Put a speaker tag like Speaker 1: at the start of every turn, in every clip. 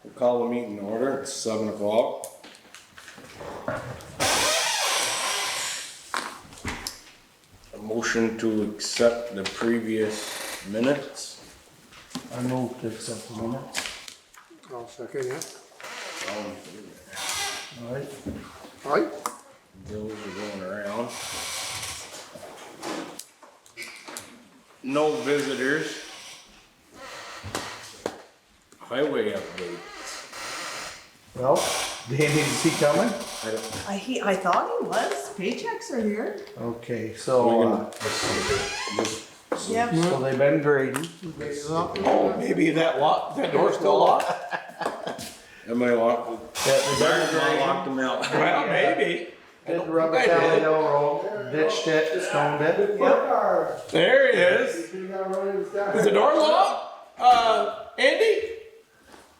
Speaker 1: We'll call the meeting to order. It's 7 o'clock. A motion to accept the previous minutes.
Speaker 2: I move to accept the minutes.
Speaker 3: I'll second it.
Speaker 2: Alright,
Speaker 3: Right?
Speaker 1: Bills are going around. No visitors. Highway update.
Speaker 2: well, Danny, is he coming?
Speaker 4: I thought he was. Paychecks are here.
Speaker 2: Okay, so,
Speaker 4: Yep.
Speaker 2: so they've been grading.
Speaker 3: Oh, maybe that door's still locked?
Speaker 1: Am I locked?
Speaker 2: Yeah, they've been grading.
Speaker 1: Locked them out.
Speaker 3: Well, maybe.
Speaker 2: Did Rubber County Hill Road, ditched it, stoned it.
Speaker 4: Yep.
Speaker 3: There it is. Is the door locked? Andy?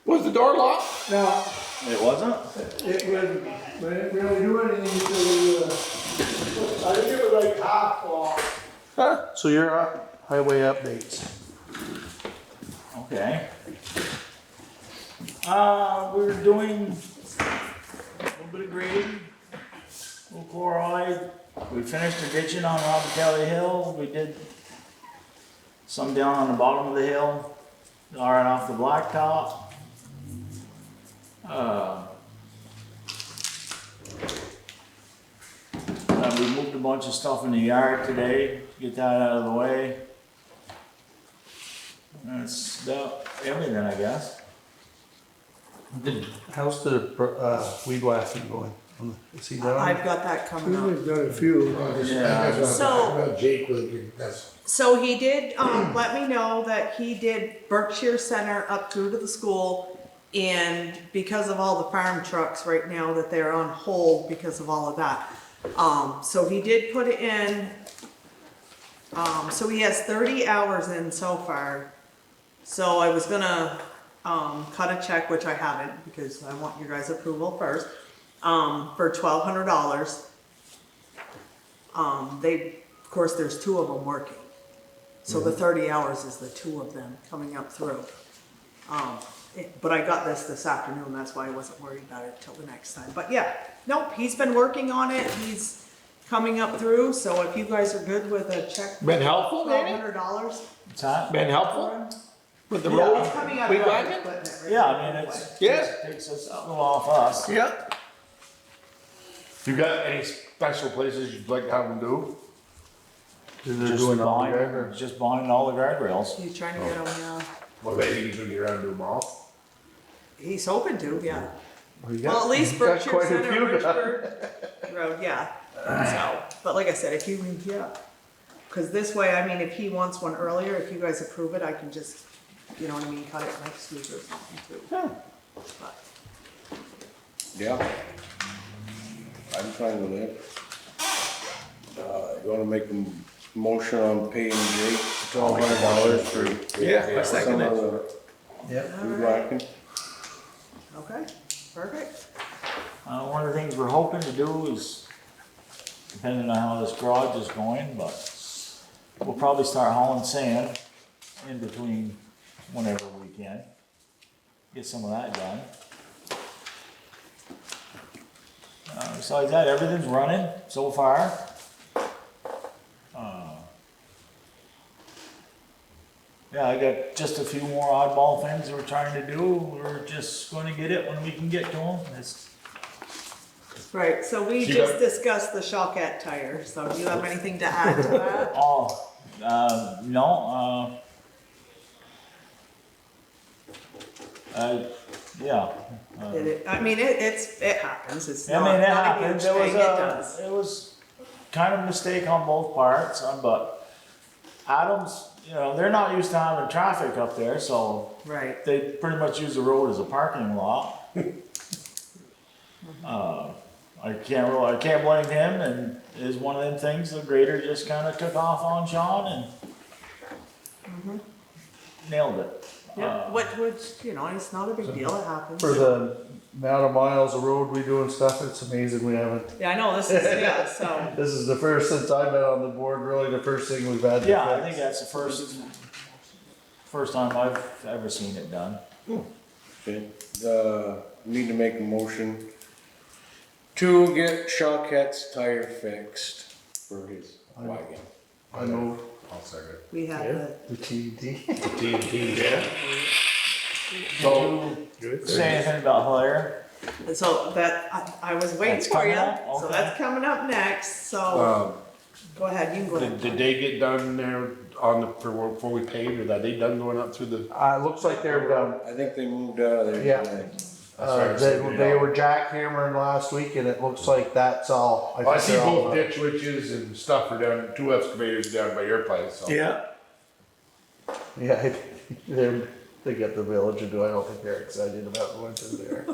Speaker 3: Was the door locked?
Speaker 5: Now,
Speaker 1: It wasn't?
Speaker 5: it was, we didn't really do anything until, I think it was like half off.
Speaker 2: Huh? So you're highway updates.
Speaker 6: Okay. We're doing a little bit of grading, a little chloride. We finished the ditching on Robert Kelly Hill. We did some down on the bottom of the hill, right off the blacktop. We moved a bunch of stuff in the yard today, get that out of the way. That's about everything, I guess.
Speaker 2: How's the weed whacking going? Is he down?
Speaker 4: I've got that coming up.
Speaker 5: We've done a few.
Speaker 6: Yeah.
Speaker 4: So-
Speaker 3: Jake would, that's.
Speaker 4: So he did let me know that he did Berkshire Center up through to the school, and because of all the farm trucks right now that they're on hold because of all of that. So he did put it in. So he has 30 hours in so far. So I was gonna cut a check, which I haven't because I want your guys' approval first, for $1,200. Of course, there's two of them working. So the 30 hours is the two of them coming up through. But I got this afternoon, that's why I wasn't worried about it till the next time. But yeah, nope, he's been working on it, he's coming up through, so if you guys are good with a check.
Speaker 3: Been helpful, Danny?
Speaker 4: $1,200.
Speaker 6: What's that?
Speaker 3: Been helpful with the
Speaker 6: Yeah.
Speaker 3: road?
Speaker 4: It's coming out
Speaker 3: Weed
Speaker 4: of
Speaker 3: whacking?
Speaker 4: equipment, right?
Speaker 6: Yeah, I mean, it's,
Speaker 3: Yeah.
Speaker 6: takes us a little off us.
Speaker 3: Yeah. You got any special places you'd like to have them do?
Speaker 2: They're
Speaker 6: Just
Speaker 2: doing all the
Speaker 6: bonding,
Speaker 2: guard.
Speaker 6: just bonding all the guardrails.
Speaker 4: He's trying to get him, yeah.
Speaker 3: Well, maybe you can get around and do them all.
Speaker 4: He's hoping to, yeah.
Speaker 2: You got-
Speaker 4: Well, at least
Speaker 2: you got
Speaker 4: Berkshire
Speaker 2: quite a
Speaker 4: Center,
Speaker 2: few.
Speaker 4: Richford Road, yeah. So, but like I said, if you, yeah. Cause this way, I mean, if he wants one earlier, if you guys approve it, I can just, you know what I mean, cut it next week or something too. But,
Speaker 1: Yeah. I'm fine with it. You wanna make a motion on P.E.G. $1,200 for.
Speaker 3: Yeah, I second
Speaker 1: some
Speaker 3: it.
Speaker 1: of the
Speaker 2: Yep.
Speaker 1: weed whacking?
Speaker 4: okay, perfect.
Speaker 6: One of the things we're hoping to do is, depending on how this garage is going, but we'll probably start hauling sand in between whenever we can. Get some of that done. Besides that, everything's running so far. Yeah, I got just a few more oddball things we're trying to do. We're just gonna get it when we can get to them.
Speaker 4: Right, so we
Speaker 3: You
Speaker 4: just
Speaker 3: got-
Speaker 4: discussed the Shawkat tire, so do you have anything to add to that?
Speaker 6: No, yeah.
Speaker 4: I mean, it happens, it's
Speaker 6: I
Speaker 4: not,
Speaker 6: mean, it
Speaker 4: not a
Speaker 6: happens.
Speaker 4: huge thing, it does.
Speaker 6: It was kind of a mistake on both parts, but Adams, you know, they're not used to having traffic up there, so
Speaker 4: Right,
Speaker 6: they pretty much use the road as a parking lot. I can't blame him, and it is one of them things, the grader just kinda took off on Sean and nailed it.
Speaker 4: yeah, which, you know, it's not a big deal, it happens.
Speaker 2: For the amount of miles of road we do and stuff, it's amazing we haven't.
Speaker 4: Yeah, I know, this is, yeah, so,
Speaker 2: This is the first, since I've been on the board, really the first thing we've had to
Speaker 6: Yeah, I
Speaker 2: fix.
Speaker 6: think that's the first time I've ever seen it done.
Speaker 1: Okay, need to make a motion to get Shawket's tire fixed for his wagon.
Speaker 2: I move
Speaker 7: I'll second.
Speaker 4: We have
Speaker 2: the TD.
Speaker 7: TNT, yeah.
Speaker 6: So, say anything about Hilaire?
Speaker 4: so that, I was waiting
Speaker 6: That's
Speaker 4: for
Speaker 6: coming
Speaker 4: you,
Speaker 6: up?
Speaker 4: so
Speaker 6: Okay.
Speaker 4: that's coming up next, so, go ahead, you can go ahead.
Speaker 7: Did they get done there on the, before we paved, or are they done going up through the?
Speaker 2: It looks like they're done.
Speaker 1: I think they moved out of there
Speaker 2: Yeah.
Speaker 1: today.
Speaker 2: They were jackhammering last week and it looks like that's all.
Speaker 7: I see
Speaker 2: they're all
Speaker 7: both
Speaker 2: done.
Speaker 7: ditch witches and stuff are down, 2 excavators down by your place, so.
Speaker 3: Yeah.
Speaker 2: Yeah, they got the village into, I don't think they're excited about going through there.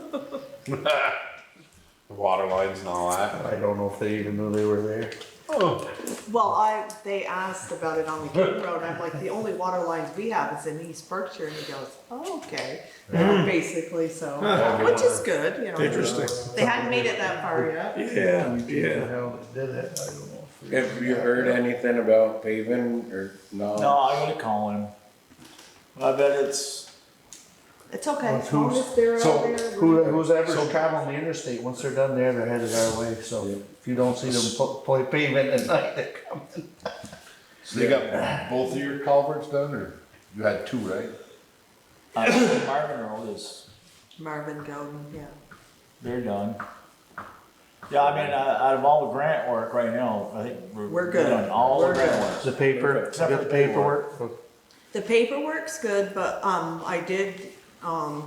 Speaker 7: The water lines and all that.
Speaker 2: I don't know if they even knew they were there.
Speaker 7: Oh.
Speaker 4: Well, they asked about it on the King Road, I'm like, the only water lines we have is in East Berkshire, and he goes, oh, okay. Basically, so, which is good, you know.
Speaker 3: Interesting.
Speaker 4: They hadn't made it that far yet.
Speaker 3: Yeah,
Speaker 2: The
Speaker 3: yeah.
Speaker 2: hell that did it, I don't know.
Speaker 1: Have you heard anything about paving or no?
Speaker 6: No, I gotta call him. I bet it's,
Speaker 4: It's okay,
Speaker 2: Well,
Speaker 4: as long as they're out
Speaker 2: So,
Speaker 4: there.
Speaker 2: who's ever traveling the interstate, once they're done there, they're headed our way, so if you don't see them play pavement at night, they're coming.
Speaker 7: So they got both of your culverts done, or you had 2, right?
Speaker 6: Marvin Road is,
Speaker 4: Marvin Golden, yeah.
Speaker 6: they're done. Yeah, I mean, out of all the grant work right now, I think
Speaker 4: We're good.
Speaker 6: done all
Speaker 4: We're
Speaker 6: the grant
Speaker 4: good.
Speaker 6: work.
Speaker 2: The paper,
Speaker 6: Except
Speaker 2: get
Speaker 6: for
Speaker 2: the
Speaker 6: the
Speaker 2: paperwork.
Speaker 4: The paperwork's good, but, I did,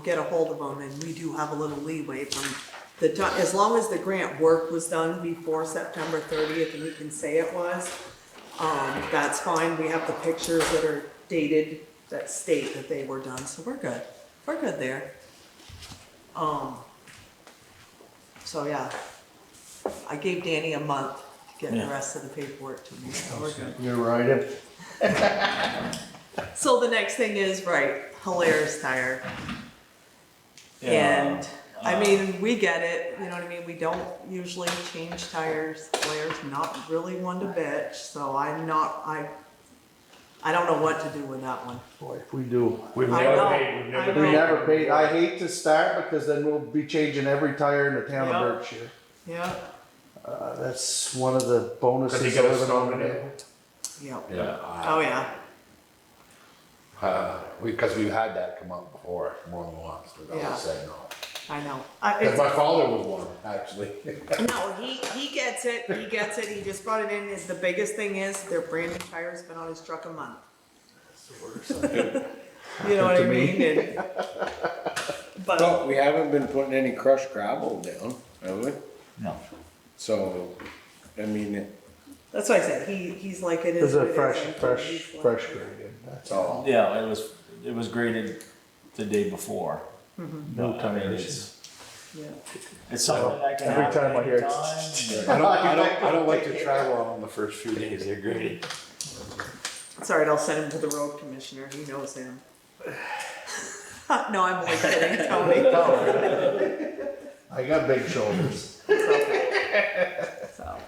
Speaker 4: get a hold of them, and we do have a little leeway from the time, as long as the grant work was done before September 30th, and we can say it was, that's fine, we have the pictures that are dated that state that they were done, so we're good there. So yeah, I gave Danny a month to get the
Speaker 6: Yeah.
Speaker 4: rest of the paperwork to me, so we're good.
Speaker 2: You're right.
Speaker 4: So the next thing is, right, Hilaire's tire.
Speaker 6: Yeah.
Speaker 4: And, I mean, we get it, you know what I mean, we don't usually change tires, Hilaire's not really one to bitch, so I don't know what to do with that one.
Speaker 2: Boy, if we do.
Speaker 7: We've
Speaker 4: I
Speaker 7: never
Speaker 4: know,
Speaker 7: paid, we've
Speaker 4: I
Speaker 7: never
Speaker 4: know.
Speaker 2: We never paid, I hate to start because then we'll be changing every tire in the town of
Speaker 4: Yeah.
Speaker 2: Berkshire.
Speaker 4: Yeah,
Speaker 2: That's one of the bonuses.
Speaker 7: Cause you
Speaker 2: of
Speaker 7: gotta
Speaker 2: living on
Speaker 7: stop
Speaker 2: the
Speaker 7: it.
Speaker 2: hill.
Speaker 4: yeah,
Speaker 7: Yeah.
Speaker 4: oh yeah,
Speaker 7: Because we've had that come up before, more than once, but I
Speaker 4: Yeah.
Speaker 7: said no.
Speaker 4: I know.
Speaker 7: Cause my father was one, actually.
Speaker 4: No, he gets it, he just brought it in, the biggest thing is, their brand new tire's been on his truck a month. You know what I mean, and, but,
Speaker 1: But we haven't been putting any crushed gravel down, have we?
Speaker 6: No.
Speaker 1: So, I mean,
Speaker 4: that's why I said, he's like, it
Speaker 2: This
Speaker 4: is
Speaker 2: is
Speaker 4: what
Speaker 2: a
Speaker 4: it
Speaker 2: fresh,
Speaker 4: is. I'm
Speaker 2: fresh,
Speaker 4: told he's like-
Speaker 2: fresh grading, that's all.
Speaker 6: Yeah, it was graded the day before.
Speaker 2: No
Speaker 6: I mean,
Speaker 2: tires.
Speaker 4: Yeah.
Speaker 6: it's something that can
Speaker 2: Every
Speaker 6: happen
Speaker 2: time I hear it.
Speaker 6: anytime.
Speaker 7: I don't like to travel on them the first few days, they're graded.
Speaker 4: It's alright, I'll send him to the road commissioner, he knows him. No, I'm only kidding, Tony.
Speaker 2: I got big shoulders.
Speaker 4: So.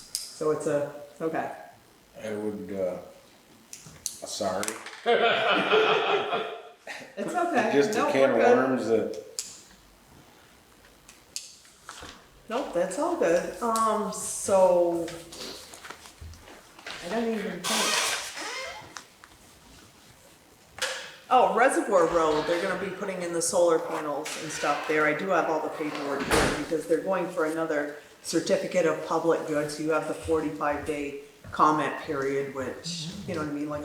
Speaker 4: So it's okay.
Speaker 1: I would, sorry,
Speaker 4: It's okay.
Speaker 1: just a
Speaker 4: Nope,
Speaker 1: can of
Speaker 4: we're good.
Speaker 1: worms that,
Speaker 4: Nope, that's all good. So I don't even think. Oh, Reservoir Road, they're gonna be putting in the solar panels and stuff there. I do have all the paperwork here because they're going for another certificate of public good, so you have the 45-day comment period, which, you know what I mean, like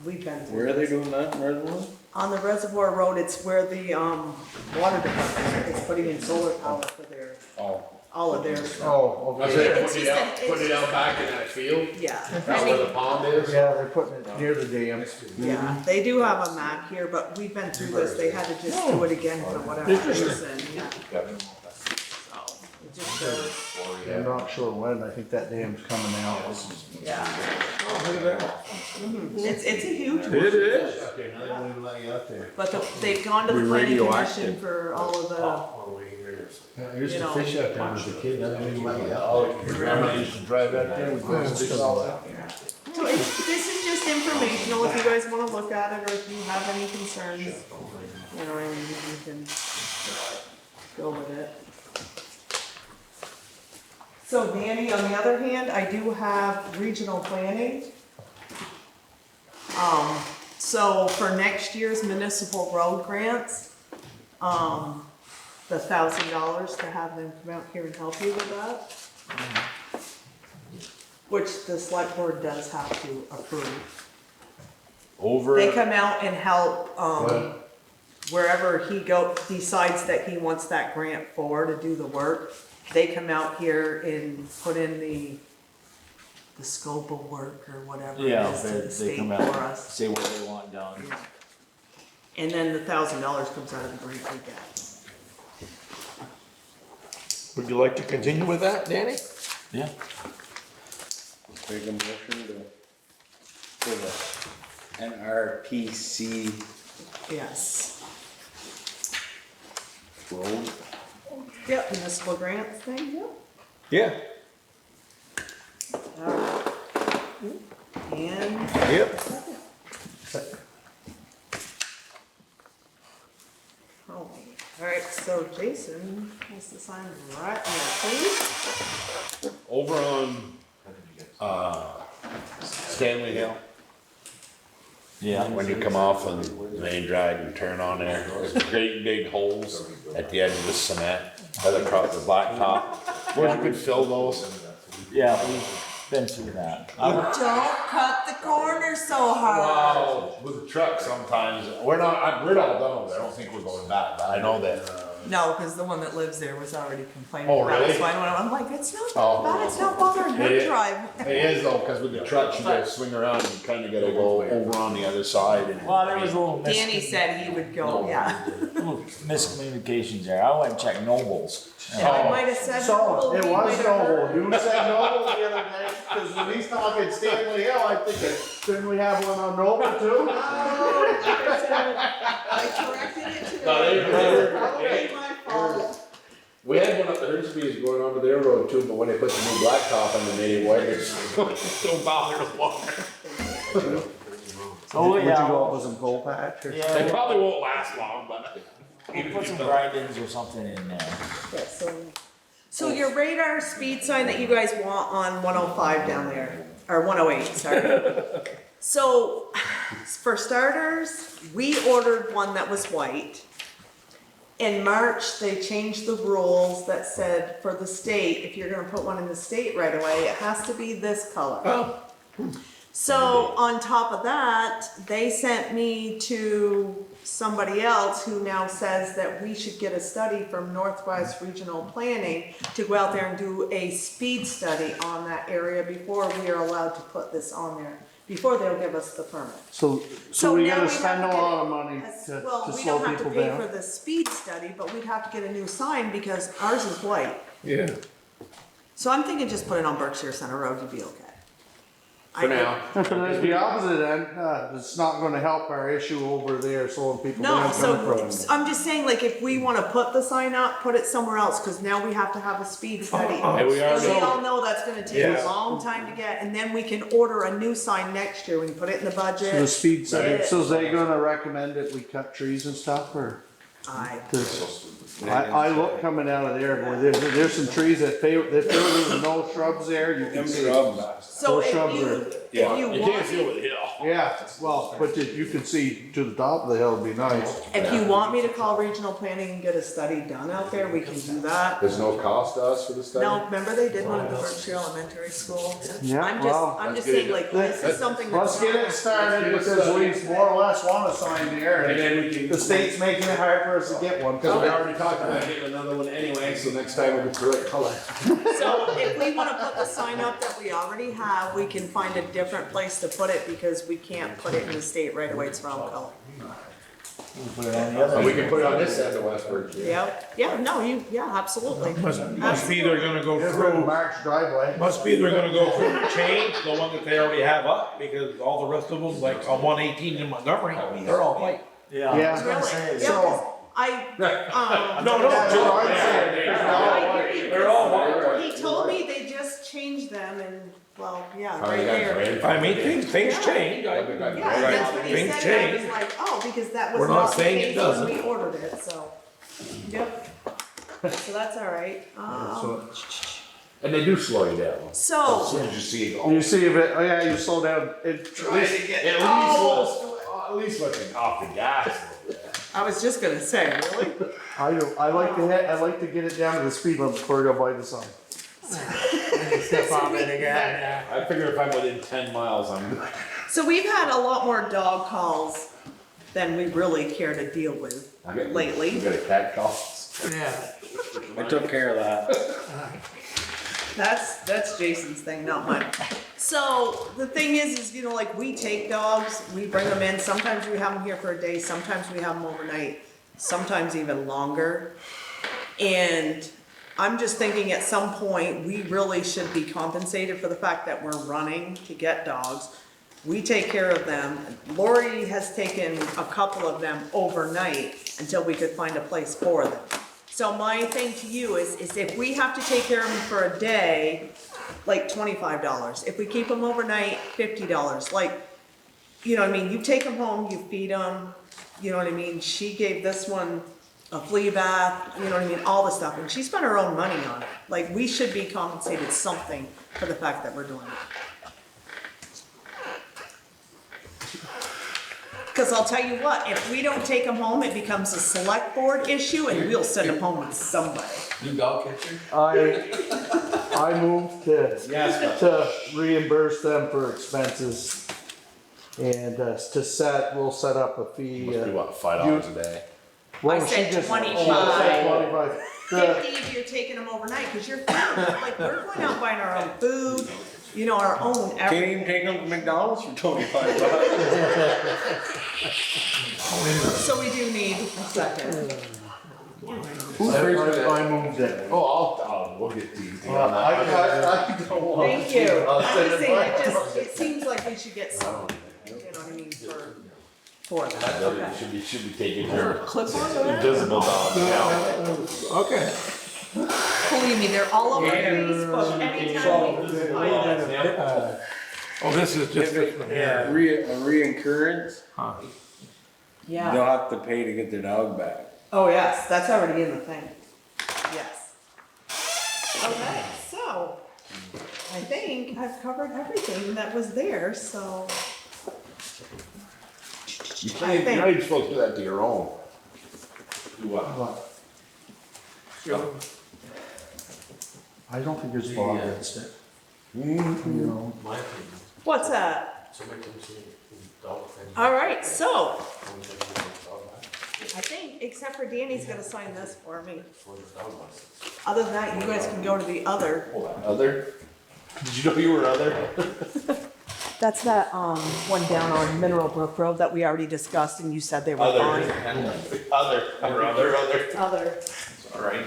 Speaker 4: we've been through.
Speaker 1: where are they doing that in Reservoir?
Speaker 4: On the Reservoir Road, it's where the, water department is putting in solar power for their,
Speaker 1: Oh,
Speaker 4: all of their stuff.
Speaker 2: Oh,
Speaker 7: I
Speaker 2: okay.
Speaker 7: said,
Speaker 4: It's just that-
Speaker 7: put it out back in that field,
Speaker 4: Yeah.
Speaker 7: that's where the pond is.
Speaker 2: Yeah, they're putting it near the dam.
Speaker 4: Yeah, they do have a map here, but we've been through this, they had to just do it again for whatever reason, yeah. So, it just shows,
Speaker 2: I'm not sure when, I think that dam's coming out.
Speaker 4: yeah.
Speaker 3: Look at that.
Speaker 4: It's a huge one,
Speaker 3: It is.
Speaker 7: Okay, now they won't even let you out there.
Speaker 4: but they've gone to the planning commission for all of the,
Speaker 7: I used
Speaker 4: You
Speaker 7: to
Speaker 4: know.
Speaker 7: fish out there as a kid, I didn't even let you out. Your grandma used to drive out there, we'd go fish all that.
Speaker 4: so this is just informational know if you guys wanna look at it, or if you have any concerns, you know, and you can go with it. So Danny, on the other hand, I do have regional planning. So for next year's municipal road grants, the $1,000 to have them come out here and help you with that. Which the select board does have to approve. They come out and help, wherever he decides that he wants that grant for to do the work. They come out here and put in the scope of work or whatever it
Speaker 6: Yeah,
Speaker 4: is to the
Speaker 6: they
Speaker 4: state
Speaker 6: come
Speaker 4: for
Speaker 6: out,
Speaker 4: us.
Speaker 6: say what they want done.
Speaker 4: And then the $1,000 comes out of the grant we get.
Speaker 3: Would you like to continue with that, Danny?
Speaker 6: Yeah.
Speaker 1: Make a motion to, for the NRPC
Speaker 4: Yes.
Speaker 1: road.
Speaker 4: Yep, municipal grants thing, yep.
Speaker 3: Yeah.
Speaker 4: Alright. And,
Speaker 3: Yep.
Speaker 4: oh, alright, so Jason has to sign right here, please.
Speaker 7: Over on, Stanley Hill,
Speaker 6: Yeah.
Speaker 7: when you come off on Main Drive and turn on there, there's great big holes at the edge of the cement, right across the blacktop. Where you could fill those.
Speaker 6: Yeah, we've been through that.
Speaker 4: Don't cut the corners so hard.
Speaker 7: Wow, with the truck sometimes, we're all done over there, I don't think we're going back, but I know that.
Speaker 4: No, because the one that lives there was already complaining
Speaker 7: Oh,
Speaker 4: about it,
Speaker 7: really?
Speaker 4: so I'm like, it's not
Speaker 7: Oh.
Speaker 4: bad, it's not bothering her
Speaker 7: It-
Speaker 4: drive.
Speaker 7: It is though, cause with the trucks, you gotta swing around and you kinda gotta go over on the other side and.
Speaker 6: Well, there was a little
Speaker 4: Danny said he would go, yeah.
Speaker 6: little miscommunications there. I went and checked Nobles.
Speaker 4: And I might have said.
Speaker 2: So,
Speaker 4: Noble,
Speaker 2: it
Speaker 4: he
Speaker 2: was
Speaker 4: might have
Speaker 2: Noble,
Speaker 4: heard.
Speaker 2: you said Noble the other day, cause when he's talking Stanley Hill, I think, shouldn't we have one on Noble too?
Speaker 4: Oh, I corrected it today.
Speaker 7: No,
Speaker 4: Okay, my fault.
Speaker 7: We had one up the Hershey's going onto their road too, but when they put the new blacktop in, they made it white, it's don't bother the water.
Speaker 6: So,
Speaker 2: Would you go
Speaker 6: yeah,
Speaker 2: up with some coal patch or?
Speaker 7: They
Speaker 6: yeah,
Speaker 7: probably won't last long, but.
Speaker 6: we'll put some grindings or something in there.
Speaker 4: Yeah, so your radar speed sign that you guys want on 105 down there, or 108, sorry. So, for starters, we ordered one that was white. In March, they changed the rules that said for the state, if you're gonna put one in the state right away, it has to be this color. So on top of that, they sent me to somebody else who now says that we should get a study from Northwest Regional Planning to go out there and do a speed study on that area before we are allowed to put this on there, before they'll give us the permit.
Speaker 2: So we
Speaker 4: now
Speaker 2: gotta
Speaker 4: we
Speaker 2: spend
Speaker 4: have
Speaker 2: a
Speaker 4: to
Speaker 2: lot
Speaker 4: get-
Speaker 2: of money
Speaker 4: Well,
Speaker 2: to
Speaker 4: we
Speaker 2: slow
Speaker 4: don't have to
Speaker 2: people
Speaker 4: pay for
Speaker 2: down.
Speaker 4: the speed study, but we'd have to get a new sign because ours is white.
Speaker 3: Yeah.
Speaker 4: So I'm thinking just put it on Berkshire Center Road, you'd be okay.
Speaker 7: For now.
Speaker 2: But at the opposite end, it's not gonna help our issue over there slowing people
Speaker 4: No,
Speaker 2: down
Speaker 4: so
Speaker 2: coming from.
Speaker 4: I'm just saying, like, if we wanna put the sign up, put it somewhere else, cause now we have to have a speed study.
Speaker 7: Hey, we
Speaker 4: And we
Speaker 7: already,
Speaker 4: all know that's gonna take
Speaker 3: Yeah.
Speaker 4: a long time to get, and then we can order a new sign next year, we can put it in the
Speaker 2: So the
Speaker 4: budget.
Speaker 2: speed study,
Speaker 4: Yeah.
Speaker 2: so is they gonna recommend that we cut trees and stuff, or? I look coming out of there, boy, there's some trees that there was no shrubs there, you can
Speaker 1: Them
Speaker 2: see.
Speaker 1: shrubs.
Speaker 4: So
Speaker 2: Those
Speaker 4: if
Speaker 2: shrubs
Speaker 4: you,
Speaker 2: are-
Speaker 4: if
Speaker 1: yeah.
Speaker 4: you
Speaker 7: you can't
Speaker 4: want,
Speaker 7: feel the hill.
Speaker 2: Yeah, well, but you can see to the top of the hill, it'd be nice.
Speaker 4: if you want me to call regional planning and get a study done out there, we can do that.
Speaker 7: There's no cost to us for the study?
Speaker 4: No, remember they did one at the Berkshire Elementary School?
Speaker 2: Yeah,
Speaker 4: I'm
Speaker 2: well,
Speaker 4: just saying, like, this is something
Speaker 2: let's
Speaker 4: that's.
Speaker 2: get it started, because we more or less want a sign there,
Speaker 7: And
Speaker 2: and
Speaker 7: then we can.
Speaker 2: the state's making it hard for us to get one.
Speaker 7: Cause we already talked about getting another one anyway, so next time we'll get the right color.
Speaker 4: So if we wanna put the sign up that we already have, we can find a different place to put it because we can't put it in the state right away, it's wrong color.
Speaker 6: We'll put it on the other.
Speaker 7: And we can put it on this end of Westford.
Speaker 4: Yep, yeah, no, absolutely.
Speaker 3: Must be they're gonna go
Speaker 2: Get rid of
Speaker 3: through,
Speaker 2: Mark's driveway.
Speaker 3: must be they're gonna go through and change the one that they already have up, because all the rest of them, like on 118 in Montgomery, they're all white.
Speaker 6: Yeah, I was gonna
Speaker 4: Really?
Speaker 6: say,
Speaker 4: Yeah,
Speaker 2: So,
Speaker 3: No, no,
Speaker 2: That's
Speaker 3: Joe,
Speaker 2: what I'm saying.
Speaker 3: they're all white.
Speaker 4: He told me they just changed them and, well, yeah,
Speaker 7: Oh,
Speaker 4: right
Speaker 7: you got
Speaker 4: there.
Speaker 7: grandfathered
Speaker 3: I mean,
Speaker 7: in.
Speaker 3: things change.
Speaker 4: Yeah, that's what he
Speaker 3: Things
Speaker 4: said, and I was
Speaker 3: change.
Speaker 4: like, oh, because that was
Speaker 3: We're not
Speaker 4: not the
Speaker 3: saying it
Speaker 4: case when
Speaker 3: doesn't.
Speaker 4: we ordered it, so, yep. So that's all right.
Speaker 7: And they do slow you down. As
Speaker 4: So,
Speaker 7: soon as you see it,
Speaker 2: You see if it, oh yeah, you slow down, it,
Speaker 7: at least let it off the gas.
Speaker 4: I was just gonna say, really?
Speaker 2: I like to get it down to the speed limit before I go by the sign.
Speaker 5: Step on it again,
Speaker 7: I figure if I'm within 10 miles, I'm good.
Speaker 4: So we've had a lot more dog calls than we really care to deal with lately.
Speaker 7: You got a cat call?
Speaker 5: yeah.
Speaker 1: I took care of that.
Speaker 4: That's Jason's thing, not mine. So the thing is, you know, like we take dogs, we bring them in, sometimes we have them here for a day, sometimes we have them overnight, sometimes even longer. And I'm just thinking at some point, we really should be compensated for the fact that we're running to get dogs. We take care of them. Lori has taken a couple of them overnight until we could find a place for them. So my thing to you is if we have to take care of them for a day, like $25. If we keep them overnight, $50. Like, you know what I mean? You take them home, you feed them, you know what I mean? She gave this one a flea bath, you know what I mean? All the stuff, and she spent her own money on it. Like, we should be compensated something for the fact that we're doing it. Because I'll tell you what, if we don't take them home, it becomes a select board issue and we'll send them home with somebody.
Speaker 3: You dog catcher?
Speaker 2: I moved to reimburse them for expenses. And, we'll set up a fee.
Speaker 7: Must be what, $5 a day?
Speaker 2: Well,
Speaker 4: I
Speaker 2: she
Speaker 4: said
Speaker 2: just-
Speaker 4: 25.
Speaker 2: Oh, I said 25.
Speaker 4: 50 if you're taking them overnight, because you're, like, we're going out buying our own food, you know, our own
Speaker 1: Can't
Speaker 4: everything.
Speaker 1: even take them to McDonald's for 25 bucks.
Speaker 4: So we do need a second.
Speaker 2: I moved it.
Speaker 7: Oh, we'll get these.
Speaker 2: I don't want.
Speaker 4: Thank you.
Speaker 2: I'll
Speaker 4: I'm
Speaker 2: send
Speaker 4: just
Speaker 2: it
Speaker 4: saying,
Speaker 2: back.
Speaker 4: it seems like we should get some, you know what I mean, for that, okay.
Speaker 7: Should be taking care of
Speaker 4: Clip on that?
Speaker 7: invisible dogs now.
Speaker 3: Okay.
Speaker 4: Believe me, they're all over Facebook anytime.
Speaker 3: Oh, this is just.
Speaker 1: A reoccurrence,
Speaker 4: Yeah.
Speaker 1: they'll have to pay to get their dog back.
Speaker 4: Oh, yes, that's already in the thing. Yes. Okay, so I think I've covered everything that was there, so.
Speaker 7: You're not even supposed to do that to your own. Do what?
Speaker 2: I don't think there's a law against it. You know.
Speaker 4: What's that? All right, so I think, except for Danny's gonna sign this for me. Other than that, you guys can go to the other.
Speaker 7: Other? Did you know you were other?
Speaker 4: That's that, one down on Mineral Brook Road that we already discussed and you said they were
Speaker 7: Other.
Speaker 4: fine.
Speaker 7: Other.
Speaker 4: Other.
Speaker 7: All right.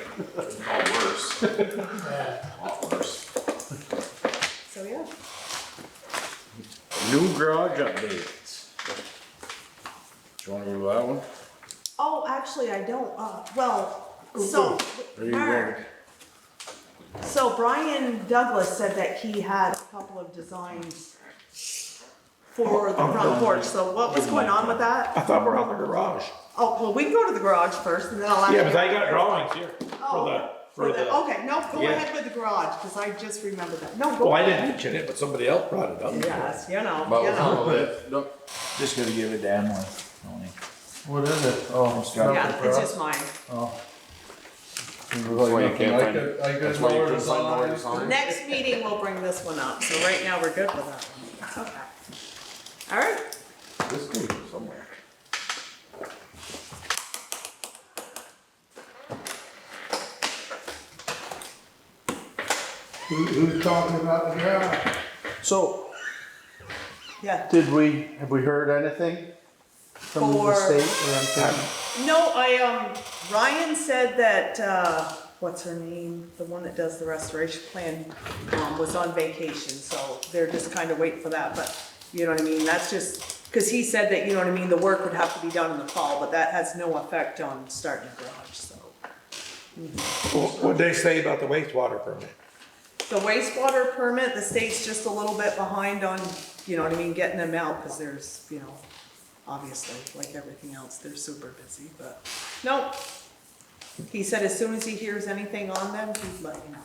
Speaker 7: All worse. A lot worse.
Speaker 4: So, yeah.
Speaker 1: New garage updates. Do you wanna do that one?
Speaker 4: Oh, actually, I don't, so,
Speaker 1: There you
Speaker 4: Mark, so Brian Douglas said that he had a couple of designs for the front porch, so what was going on with that?
Speaker 3: I thought we're on the garage.
Speaker 4: Oh, well, we can go to the garage first and then I'll.
Speaker 3: Yeah, but I got drawings here
Speaker 4: Oh,
Speaker 3: for the.
Speaker 4: okay, no, go
Speaker 3: Yeah.
Speaker 4: ahead with the garage, cause I just remembered that, no, go
Speaker 3: Well, I
Speaker 4: ahead.
Speaker 3: didn't mention it, but somebody else brought it up.
Speaker 4: Yes, you know,
Speaker 7: But
Speaker 4: you know.
Speaker 7: no,
Speaker 6: Just gotta give it to Emily. Only.
Speaker 2: What is it? Oh,
Speaker 4: Yeah, it's just mine.
Speaker 7: that's why you can't find it. That's why you couldn't find nowhere to sign.
Speaker 4: Next meeting, we'll bring this one up, so right now, we're good with that one. Okay. All right.
Speaker 7: This could be somewhere.
Speaker 5: Who's talking about the garage?
Speaker 2: so
Speaker 4: Yeah.
Speaker 2: have we heard anything from the
Speaker 4: For-
Speaker 2: state or anything?
Speaker 4: No, Ryan said that, what's her name? The one that does the restoration plan, was on vacation, so they're just kind of waiting for that, but, you know what I mean? That's just Cause he said that, you know what I mean, the work would have to be done in the fall, but that has no effect on starting the garage, so.
Speaker 3: What'd they say about the wastewater permit?
Speaker 4: The wastewater permit, the state's just a little bit behind on, you know what I mean, getting them out, cause there's, you know, obviously, like everything else, they're super busy, but, no. He said as soon as he hears anything on them, he'd let you know.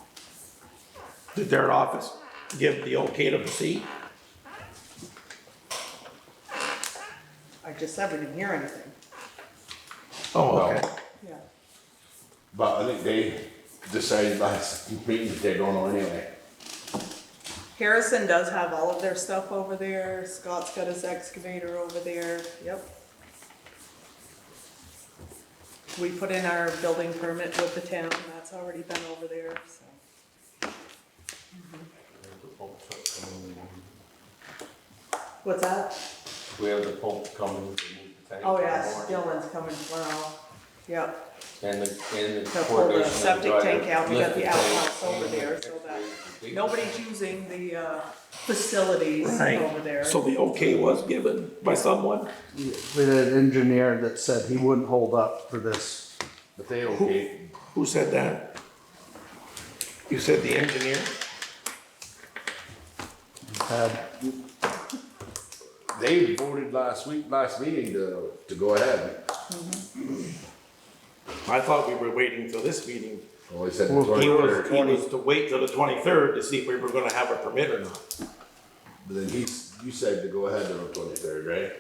Speaker 3: Did their office give the okay to proceed?
Speaker 4: I just said we didn't hear anything,
Speaker 3: Oh, okay.
Speaker 4: yeah.
Speaker 7: But I think they decided last meeting that they're going on anyway.
Speaker 4: Harrison does have all of their stuff over there, Scott's got his excavator over there, yep. We put in our building permit with the town, that's already been over there, so. What's that?
Speaker 1: We have the pump coming to move the tank.
Speaker 4: Oh yes, Dylan's coming tomorrow, yep.
Speaker 1: And the
Speaker 4: To pull the
Speaker 1: coordination of
Speaker 4: septic
Speaker 1: driving,
Speaker 4: tank out, we got
Speaker 1: lift
Speaker 4: the
Speaker 1: tank,
Speaker 4: outhouse over there, so that nobody's using the, facilities
Speaker 3: Right.
Speaker 4: over there.
Speaker 3: So the okay was given by someone?
Speaker 2: We had an engineer that said he wouldn't hold up for this.
Speaker 7: But they okay.
Speaker 3: Who said that? You said the engineer?
Speaker 2: Had,
Speaker 7: They voted last meeting to go ahead.
Speaker 3: I thought we were waiting till this meeting.
Speaker 7: Well, they said the
Speaker 2: Well,
Speaker 3: He
Speaker 7: 23rd.
Speaker 3: was to wait till the 23rd to see if we were gonna have a permit or not.
Speaker 7: But then you said to go ahead to the 23rd, right?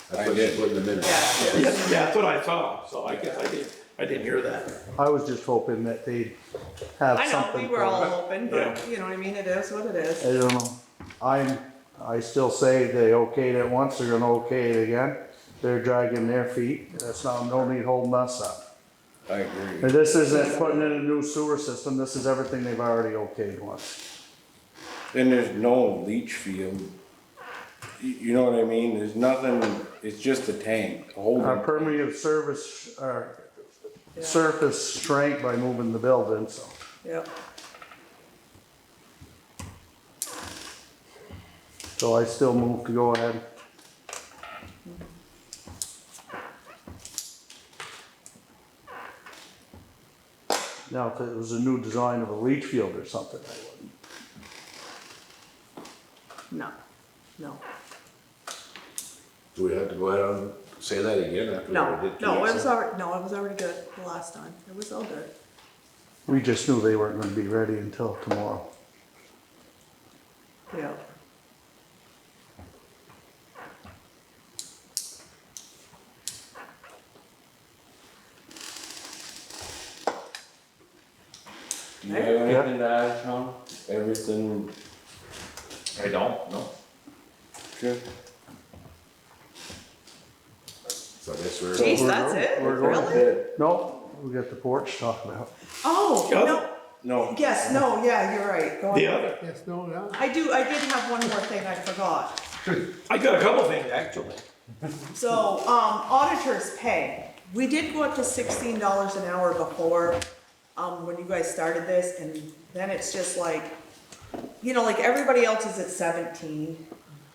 Speaker 7: That's
Speaker 1: I
Speaker 7: what you
Speaker 1: did.
Speaker 7: put in the minutes.
Speaker 4: Yeah.
Speaker 3: Yeah, that's what I saw, so I guess I didn't hear that.
Speaker 2: I was just hoping that they'd have
Speaker 4: I know,
Speaker 2: something.
Speaker 4: we were
Speaker 2: for
Speaker 4: all
Speaker 2: it.
Speaker 4: hoping, but you know what I mean, it is what it is.
Speaker 2: I don't know. I still say they okayed it once, they're gonna okay it again. They're dragging their feet. That's not, no need holding us up.
Speaker 1: I agree.
Speaker 2: And this isn't putting in a new sewer system, this is everything they've already okayed once.
Speaker 1: And there's no leach field. You know what I mean? There's nothing, it's just a tank, a holding.
Speaker 2: Our permeable surface shrank by moving the building, so.
Speaker 4: Yep.
Speaker 2: So I still move to go ahead. Now, if it was a new design of a leach field or something, I wouldn't.
Speaker 4: No, no,
Speaker 7: Do we have to go ahead and say that again after
Speaker 4: no,
Speaker 7: we did 2
Speaker 4: no, it
Speaker 7: weeks
Speaker 4: was
Speaker 7: ago?
Speaker 4: already good the last time, it was all good.
Speaker 2: We just knew they weren't gonna be ready until tomorrow.
Speaker 4: Yeah.
Speaker 1: Do you have anything to add, Tom? Everything,
Speaker 6: I don't, no.
Speaker 1: sure?
Speaker 7: So I guess we're.
Speaker 4: Jeez, that's it?
Speaker 2: We're going.
Speaker 4: Really?
Speaker 2: No, we got the porch to talk about.
Speaker 4: Oh,
Speaker 3: The
Speaker 4: no,
Speaker 3: other-
Speaker 1: No.
Speaker 4: yes, no, yeah, you're right, go
Speaker 3: The
Speaker 4: on.
Speaker 3: other,
Speaker 5: Yes, no, yeah.
Speaker 4: I did have one more thing I forgot.
Speaker 3: I got a couple things actually.
Speaker 4: So, auditors pay. We did go up to $16 an hour before, when you guys started this, and then it's just like, you know, like everybody else is at 17.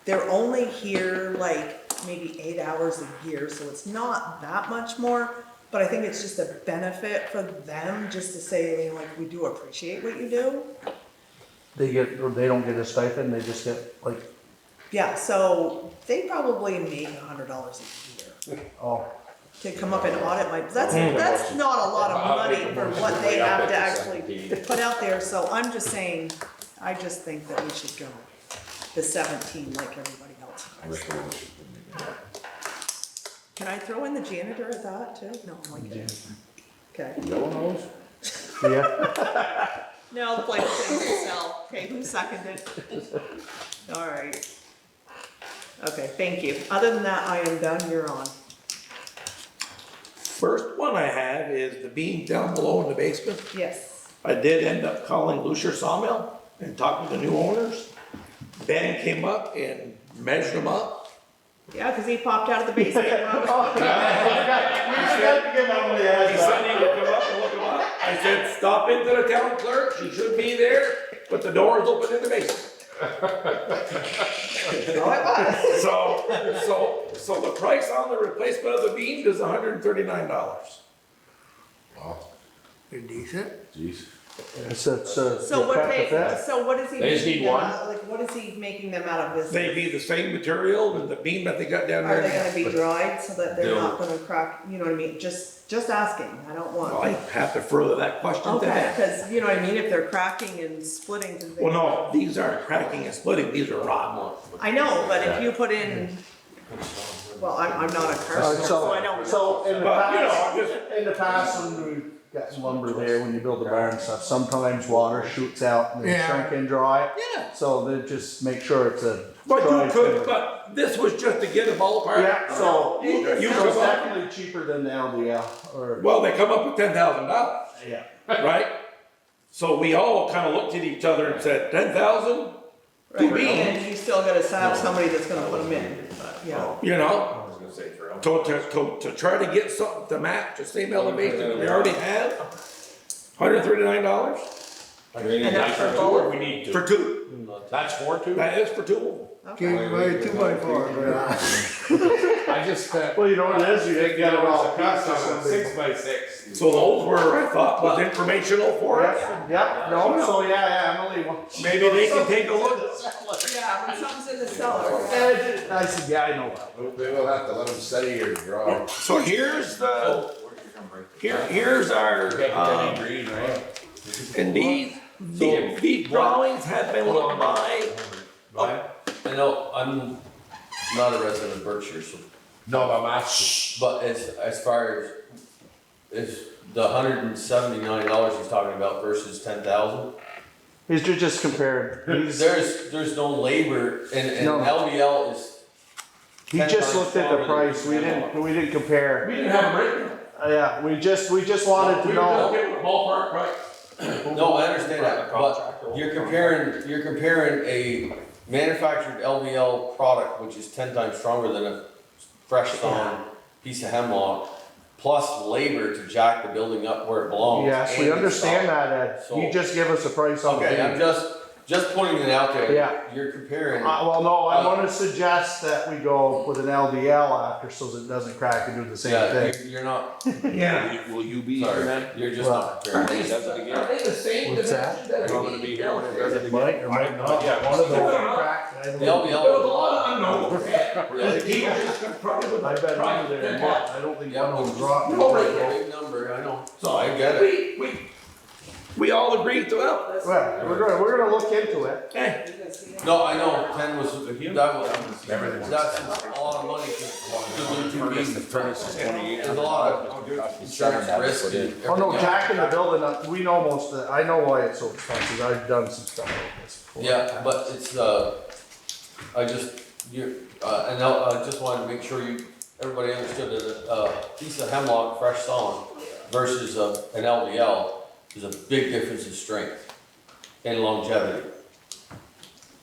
Speaker 4: They're only here like maybe 8 hours a year, so it's not that much more. But I think it's just a benefit for them just to say, like, we do appreciate what you do.
Speaker 2: They don't get a stipend, they just get like,
Speaker 4: Yeah, so they probably make $100 a year.
Speaker 2: oh,
Speaker 4: To come up and audit my, that's not a lot of money for what they have to actually put out there, so I'm just saying, I just think that we should go the 17 like everybody else. Can I throw in the janitor at that too? No, I'm like, okay.
Speaker 7: Yellow nose?
Speaker 2: yeah.
Speaker 4: No, the place things to sell. Okay, who seconded? All right. Okay, thank you. Other than that, I am done, you're on.
Speaker 3: First one I have is the beam down below in the basement.
Speaker 4: Yes.
Speaker 3: I did end up calling Lucier Sawmill and talking to the new owners. Ben came up and measured them up.
Speaker 4: Yeah, because he popped out of the basement. when I was-
Speaker 3: He said he would come up and look them up. I said, stop into the town clerk, she should be there, but the door is open in the basement. So the price on the replacement of the beams is $139.
Speaker 5: They're decent.
Speaker 7: Jeez.
Speaker 4: So what is he
Speaker 7: They just
Speaker 4: making
Speaker 7: need
Speaker 4: them
Speaker 7: one?
Speaker 4: out, like, what is he making them out of this?
Speaker 3: They be the same material as the beam that they got down
Speaker 4: Are
Speaker 3: there.
Speaker 4: they gonna be dried so that they're
Speaker 7: They'll-
Speaker 4: not gonna crack, you know what I mean? Just asking, I don't
Speaker 3: Well,
Speaker 4: want.
Speaker 3: I have to further that question to
Speaker 4: Okay,
Speaker 3: them.
Speaker 4: cause you know what I mean, if they're cracking and splitting. 'Cause they-
Speaker 3: Well, no, these aren't cracking and splitting, these are rotten.
Speaker 4: I know, but if you put in, well, I'm not a carpenter, so I don't know.
Speaker 2: So in the
Speaker 3: But, you know,
Speaker 2: past,
Speaker 3: I'm just-
Speaker 2: in the past, when we've got some lumber there, when you build the barn and stuff, sometimes water shoots out and they
Speaker 3: Yeah.
Speaker 2: shrink and dry.
Speaker 3: Yeah.
Speaker 2: So they just make sure it's a.
Speaker 3: But you
Speaker 2: dry
Speaker 3: could,
Speaker 2: fit.
Speaker 3: but this was just to get a ballpark.
Speaker 2: Yeah, so,
Speaker 3: You
Speaker 2: so it's
Speaker 3: come up,
Speaker 2: definitely cheaper than the LDL, or,
Speaker 3: well, they come up with $10,000,
Speaker 2: yeah.
Speaker 3: right? So we all kinda looked at each other and said, 10,000? Two
Speaker 4: Right,
Speaker 3: beams,
Speaker 4: and you still gotta have somebody that's gonna put them in, but, yeah.
Speaker 3: you know? To try to get something to match the same elevation that we already have, $139
Speaker 4: And that's for both?
Speaker 7: We need
Speaker 3: for two.
Speaker 7: That's 4 2?
Speaker 3: That is for two.
Speaker 5: Can't buy a 2x4, but
Speaker 7: I just spent.
Speaker 2: Well, you know what it is, you didn't get it all cut, so somebody.
Speaker 7: 6x6.
Speaker 3: So those were, I thought, was informational for us.
Speaker 2: Yeah, no, so yeah, Emily.
Speaker 3: Maybe they can take a look.
Speaker 4: Yeah, when something's in the cellar.
Speaker 2: I said, yeah, I know that.
Speaker 7: We will have to let them study your drawing.
Speaker 3: So here's here's our,
Speaker 7: Green, right?
Speaker 3: and these drawings have been looked by.
Speaker 8: I know, I'm not a resident of Berkshire, so,
Speaker 7: No, I'm asking.
Speaker 8: but as far as the $179 he's talking about versus 10,000,
Speaker 2: He's just comparing,
Speaker 8: there's no labor, and
Speaker 2: No.
Speaker 8: LVL is,
Speaker 2: he just looked at the price, we didn't compare.
Speaker 3: We didn't have a breakdown.
Speaker 2: Yeah, we just wanted to
Speaker 3: We were just
Speaker 2: know.
Speaker 3: getting a ballpark price.
Speaker 8: no, I understand that, but you're comparing a manufactured LVL product, which is 10 times stronger than a fresh sawn piece of hemlock, plus labor to jack the building up where it belongs.
Speaker 2: Yes, we
Speaker 8: and
Speaker 2: understand
Speaker 8: install.
Speaker 2: that, Ed. You
Speaker 8: So-
Speaker 2: just give us a price on
Speaker 8: Okay, I'm
Speaker 2: it.
Speaker 8: just putting it out there.
Speaker 2: Yeah.
Speaker 8: You're comparing.
Speaker 2: Well, no, I wanna suggest that we go with an LDL after so that it doesn't crack and do the same
Speaker 8: Yeah,
Speaker 2: thing.
Speaker 8: you're not,
Speaker 3: Yeah.
Speaker 7: Will you be
Speaker 8: sorry,
Speaker 7: here then?
Speaker 8: you're just
Speaker 2: Well,
Speaker 8: not
Speaker 3: Are
Speaker 8: comparing.
Speaker 3: they, are they the same
Speaker 2: What's that?
Speaker 3: dimensions?
Speaker 7: I'm gonna be here when it does it again.
Speaker 2: Might or might not.
Speaker 7: Yeah,
Speaker 2: One of those
Speaker 3: Yeah.
Speaker 2: cracked, I don't
Speaker 8: The
Speaker 2: know.
Speaker 3: There was a
Speaker 8: LVL,
Speaker 3: lot of unknowns.
Speaker 8: Yeah.
Speaker 3: The people just confronted with
Speaker 2: I bet
Speaker 3: the
Speaker 2: under there,
Speaker 3: price.
Speaker 2: but I don't think
Speaker 8: Yeah,
Speaker 2: one of them's
Speaker 8: which is-
Speaker 2: rotten.
Speaker 3: No,
Speaker 8: big number, I know,
Speaker 3: So
Speaker 8: I get it.
Speaker 3: we all agreed to, well,
Speaker 2: Well, we're gonna look into it.
Speaker 3: hey,
Speaker 8: No, I know, 10 was, that's a lot of money to do two beams.
Speaker 7: The furnace is 28.
Speaker 8: There's a lot of insurance risk and everything.
Speaker 2: Oh no,
Speaker 8: else.
Speaker 2: jacking the building up, we know most of it, I know why it's so expensive, I've done some stuff like this before.
Speaker 8: Yeah, but it's, I just, and I just wanted to make sure everybody understood that a piece of hemlock, fresh sawn, versus an LVL, is a big difference in strength and longevity.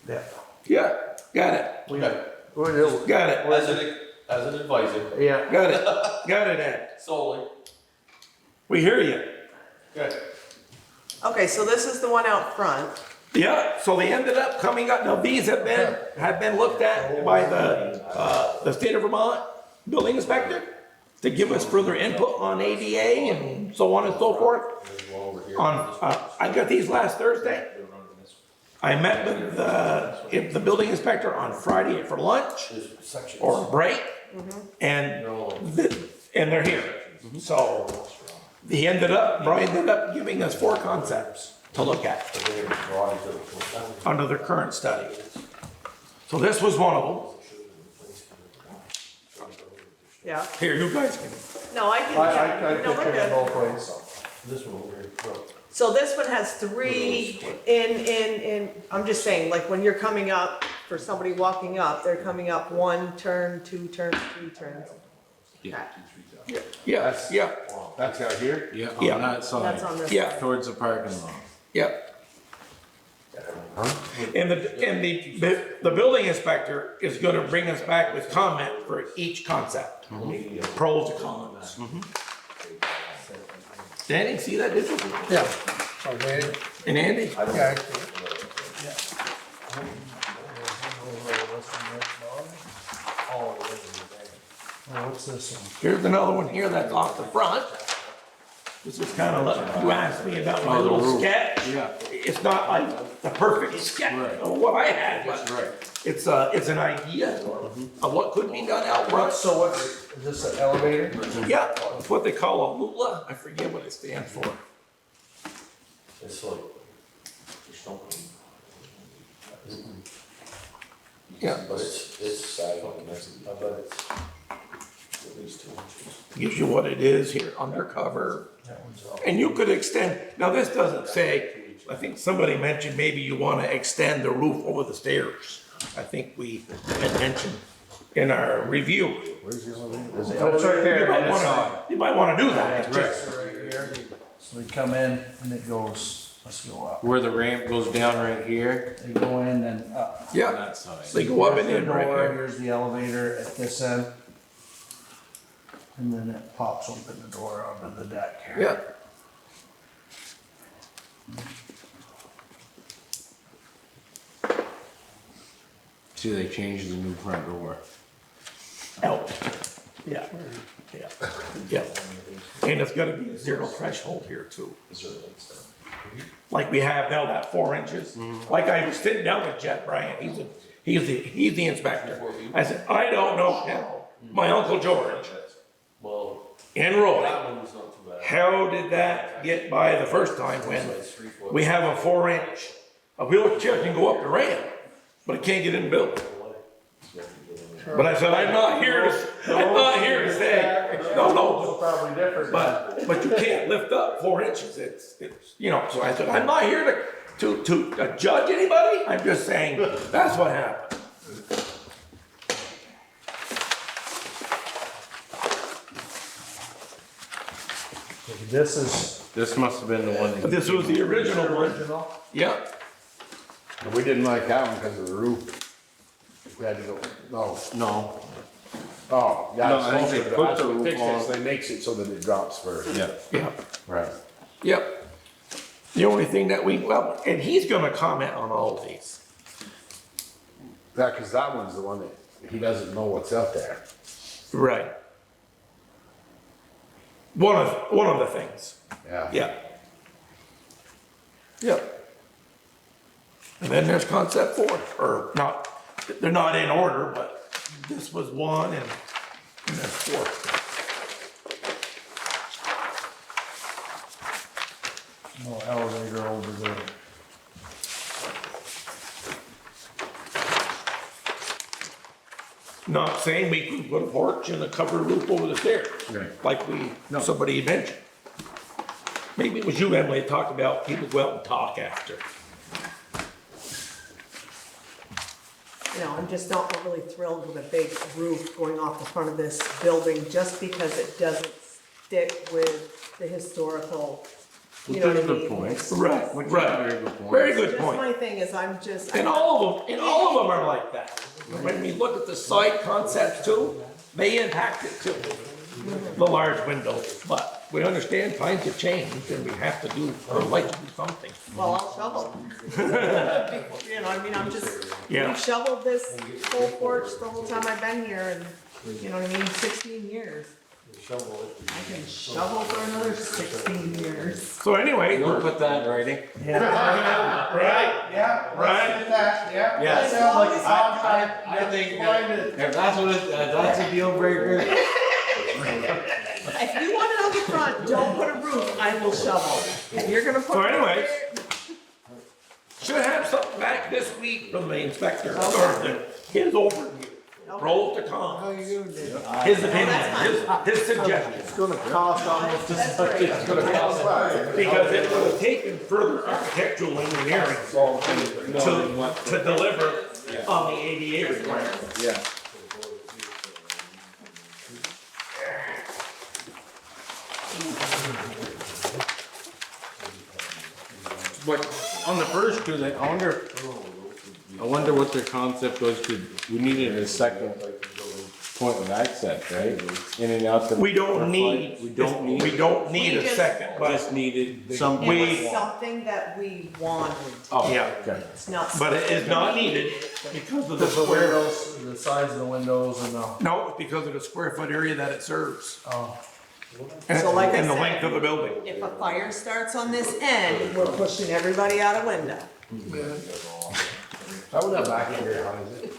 Speaker 2: Yeah.
Speaker 3: yeah, got it,
Speaker 2: We,
Speaker 8: Okay.
Speaker 2: we're,
Speaker 3: got it,
Speaker 8: As an advisor,
Speaker 2: yeah,
Speaker 3: got it, Ed.
Speaker 8: solely.
Speaker 3: We hear you.
Speaker 8: Okay.
Speaker 4: Okay, so this is the one out front.
Speaker 3: Yeah, so they ended up coming up, now these have been looked at by the state of Vermont building inspector to give us further input on ADA and so on and so forth. I got these last Thursday. I met with the building inspector on Friday for lunch
Speaker 8: There's sections.
Speaker 3: or a break, and they're here. So Brian ended up giving us 4 concepts to look at under their current study. So this was one of them.
Speaker 4: Yeah.
Speaker 3: Here, you guys can.
Speaker 4: No, I can.
Speaker 2: I
Speaker 4: No, we're
Speaker 2: picture it
Speaker 4: good.
Speaker 2: both ways.
Speaker 8: This one over here.
Speaker 4: So this one has 3 in, I'm just saying, like when you're coming up, for somebody walking up, they're coming up 1 turn, 2 turns, 3 turns.
Speaker 7: Yeah.
Speaker 3: Yeah, yeah,
Speaker 7: That's out here?
Speaker 1: Yeah,
Speaker 3: Yeah.
Speaker 1: on that
Speaker 4: That's
Speaker 1: side,
Speaker 4: on this.
Speaker 3: yeah,
Speaker 1: towards the parking lot.
Speaker 3: yeah. And the building inspector is gonna bring us back with comment for each concept, pros and cons. Danny, see that, did you?
Speaker 5: yeah. Okay.
Speaker 3: And Andy?
Speaker 5: Yeah, I see it.
Speaker 2: What's this one?
Speaker 3: Here's another one here that's off the front. This is kind of like, you asked me about my little sketch.
Speaker 1: Yeah.
Speaker 3: It's not like the perfect sketch of what I had, but it's an idea of what could be done out front.
Speaker 2: So what's, is this an elevator?
Speaker 3: Yeah, it's what they call a lula. I forget what it stands for.
Speaker 8: It's like,
Speaker 3: Yeah,
Speaker 8: but it's, I bet it's at least 2 inches.
Speaker 3: gives you what it is here, undercover. And you could extend, now this doesn't say, I think somebody mentioned maybe you want to extend the roof over the stairs. I think we had mentioned in our review.
Speaker 2: Where's the elevator?
Speaker 1: It's right there.
Speaker 3: You might want to do that.
Speaker 2: So they come in and it goes, let's go up.
Speaker 1: Where the ramp goes down right here.
Speaker 2: They go in and up.
Speaker 3: Yeah,
Speaker 1: That side.
Speaker 3: they go up and
Speaker 2: Here's
Speaker 3: in
Speaker 2: the
Speaker 3: right
Speaker 2: door,
Speaker 3: here.
Speaker 2: here's the elevator at this end. And then it pops open the door onto the deck here.
Speaker 3: Yeah.
Speaker 1: See, they changed the new front door.
Speaker 3: Out. Yeah, yeah, yeah. And it's gotta be a zero threshold here too. Like we have now, that 4 inches. Like I was sitting down with Jeff Bryant, he's the inspector. I said, I don't know how, my Uncle George
Speaker 8: Well,
Speaker 3: and Roy,
Speaker 8: that one was not too bad.
Speaker 3: how did that get by the first time when we have a 4 inch? A wheelchair can go up the ramp, but it can't get in the building. But I said, I'm not here to say, no,
Speaker 2: Probably different.
Speaker 3: but you can't lift up 4 inches, it's, you know, so I said, I'm not here to judge anybody, I'm just saying, that's what happened.
Speaker 1: This must have been the one.
Speaker 3: But this was the original one,
Speaker 2: Original.
Speaker 3: yeah,
Speaker 9: We didn't like that one because of the roof. We had to go, no,
Speaker 1: No.
Speaker 9: oh, yeah.
Speaker 1: No,
Speaker 9: it's
Speaker 1: I think they
Speaker 9: supposed to-
Speaker 1: put
Speaker 9: that's
Speaker 1: the
Speaker 9: what
Speaker 1: roof
Speaker 9: fixed it,
Speaker 1: on.
Speaker 9: so They makes it so that it drops first.
Speaker 1: Yeah.
Speaker 3: yeah,
Speaker 9: Right.
Speaker 3: yep. The only thing that well, and he's gonna comment on all of these.
Speaker 9: Yeah, cause that one's the one that he doesn't know what's out there.
Speaker 3: Right. One of the things,
Speaker 9: Yeah.
Speaker 3: yeah. Yep. And then there's concept 4, or not, they're not in order, but this was 1 and there's 4.
Speaker 2: No elevator over there.
Speaker 3: Not saying we could put a porch and a covered roof over the stairs, like somebody mentioned. Maybe it was you, Emily, that talked about people go out and talk after.
Speaker 4: You know, I'm just not really thrilled with a big roof going off the front of this building, just because it doesn't stick with the historical, you know what I mean?
Speaker 3: Right, right. Very good
Speaker 4: Just
Speaker 3: point.
Speaker 4: my thing is, I'm just.
Speaker 3: And all of them are like that. When we look at the side concepts too, they impact it too. The large windows, but we understand times have changed and we have to do, or like to do something.
Speaker 4: Well, I'll shovel. You know, I mean, I'm just,
Speaker 3: Yeah.
Speaker 4: we've shoveled this whole porch the whole time I've been here, and, you know what I mean, 16 years.
Speaker 8: Shovel it.
Speaker 4: I can shovel for another 16 years.
Speaker 3: So anyway,
Speaker 1: We'll put that in writing.
Speaker 3: right,
Speaker 2: Yeah.
Speaker 3: right.
Speaker 2: Yeah.
Speaker 1: Yes.
Speaker 2: I
Speaker 1: think if that's what that's a deal breaker.
Speaker 4: If you want it on the front, don't put a roof, I will shovel. If you're gonna put.
Speaker 3: So
Speaker 4: it
Speaker 3: anyways,
Speaker 4: there-
Speaker 3: should have something back this week from the inspector, or his overview, pros to cons, his opinion, his suggestions.
Speaker 2: It's gonna cost almost as much as it's gonna cost.
Speaker 3: Because it would have taken further architectural engineering to deliver on the ADA requirements.
Speaker 1: Yeah. But on the first two, I wonder what their concept was, 'cause we needed a second point of access, right? In and out the.
Speaker 3: We don't need,
Speaker 1: We don't need.
Speaker 3: we don't need
Speaker 4: We
Speaker 3: a
Speaker 4: just-
Speaker 3: second, but,
Speaker 1: Just needed.
Speaker 2: Some-
Speaker 4: It
Speaker 3: We-
Speaker 4: was something that we wanted.
Speaker 1: Oh,
Speaker 3: yeah,
Speaker 1: okay.
Speaker 4: It's not.
Speaker 3: but it is
Speaker 4: something
Speaker 3: not
Speaker 4: we
Speaker 3: needed because of the
Speaker 2: The
Speaker 3: square.
Speaker 2: windows, the sides of the windows and the,
Speaker 3: No, it's because of the square foot area that it serves.
Speaker 2: oh,
Speaker 3: And
Speaker 4: So like I
Speaker 3: and the
Speaker 4: said-
Speaker 3: length of the building.
Speaker 4: If a fire starts on this end, we're pushing everybody out a window.
Speaker 9: I would have back in here, how is it?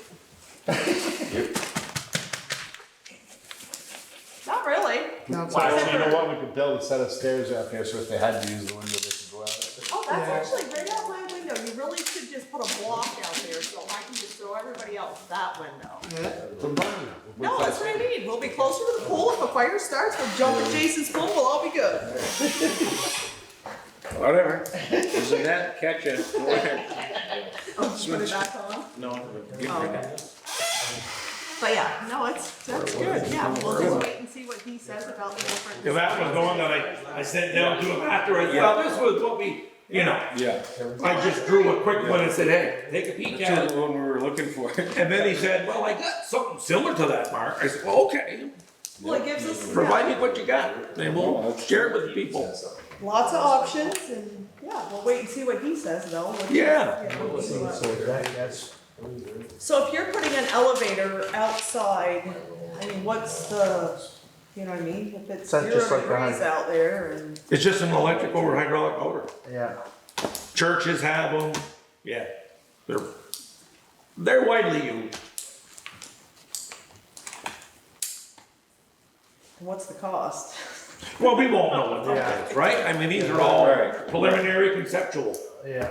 Speaker 4: Not really.
Speaker 9: Well, you know what, we could build a set of stairs out there, so if they had to use the window, they could go out.
Speaker 4: Oh, that's actually right out my window. You really should just put a block out there so I can just throw everybody else that window. No, that's what I mean. We'll be closer to the pool. If a fire starts, we'll jump in Jason's pool. We'll all be good.
Speaker 1: Whatever. There's a net, catch it. Go ahead.
Speaker 4: Oh, put it back on.
Speaker 1: No, get
Speaker 4: Oh,
Speaker 1: rid
Speaker 4: okay.
Speaker 1: of it.
Speaker 4: But yeah, no, that's good. Yeah, we'll just wait and see what he says about the different.
Speaker 3: If that was the one that I sent down to him afterwards, well, this was what we, you know,
Speaker 1: Yeah.
Speaker 3: I just drew a quick one and said, hey, take a peek at
Speaker 1: That's
Speaker 3: it.
Speaker 1: the one we were looking for.
Speaker 3: And then he said, well, I got something similar to that, Mark. I said, well, okay,
Speaker 4: Well, it gives us
Speaker 3: provide me what you got, and we'll share it with the people.
Speaker 4: lots of options and, yeah, we'll wait and see what he says though. What he-
Speaker 3: Yeah.
Speaker 4: what he wants.
Speaker 2: so that's,
Speaker 4: So if you're putting an elevator outside, I mean, what's the, you know what I mean? If it's
Speaker 2: That's
Speaker 4: 0
Speaker 2: just like
Speaker 4: degrees out there and,
Speaker 3: It's just an electric or hydraulic motor.
Speaker 2: yeah.
Speaker 3: Churches have them, yeah. They're widely used.
Speaker 4: what's the cost?
Speaker 3: Well, we won't know what that is, right? I mean, these are all
Speaker 1: Right.
Speaker 3: preliminary conceptual.
Speaker 2: Yeah.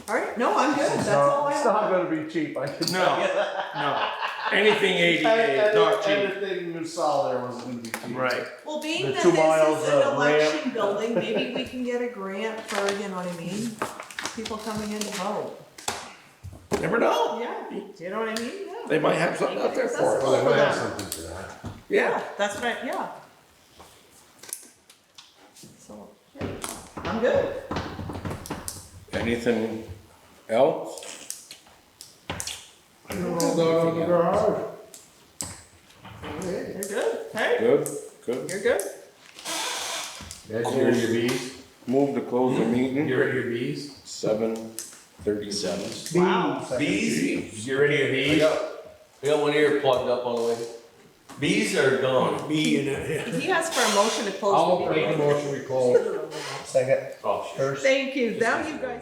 Speaker 4: Alright, no, I'm good, that's all I
Speaker 2: It's not
Speaker 4: have.
Speaker 2: gonna be cheap, I can
Speaker 3: No,
Speaker 2: tell you.
Speaker 3: no. Anything ADA is not cheap.
Speaker 2: Anything you saw there was gonna be cheap.
Speaker 3: Right.
Speaker 4: Well, being
Speaker 2: The
Speaker 4: that
Speaker 2: 2
Speaker 4: this
Speaker 2: miles
Speaker 4: is an
Speaker 2: of
Speaker 4: election
Speaker 2: ramp.
Speaker 4: building, maybe we can get a grant for, you know what I mean? People coming in to vote.
Speaker 3: Never know.
Speaker 4: Yeah, you know what I mean? Yeah.
Speaker 3: They might have something out there for
Speaker 9: Well,
Speaker 3: us.
Speaker 9: they might have something for that.
Speaker 3: Yeah.
Speaker 4: That's what I, yeah. So, yeah, I'm good.
Speaker 1: Anything else?
Speaker 5: Garage.
Speaker 4: You're good. Hey,
Speaker 1: Good, good.
Speaker 4: you're good.
Speaker 9: Guys, you ready your bees?
Speaker 1: Move to close the meeting,
Speaker 9: You ready your bees?
Speaker 1: 7:37.
Speaker 4: Wow.
Speaker 8: Bees?
Speaker 9: You ready your
Speaker 8: I
Speaker 9: bees?
Speaker 8: got one ear plugged up on the way. Bees are gone.
Speaker 3: Me and it.
Speaker 4: He asked for a motion to close
Speaker 9: I'll
Speaker 4: the
Speaker 9: make a
Speaker 4: meeting.
Speaker 9: motion, we close.
Speaker 2: Second.
Speaker 8: Oh, shit.
Speaker 2: First.
Speaker 4: Thank you. Now you guys.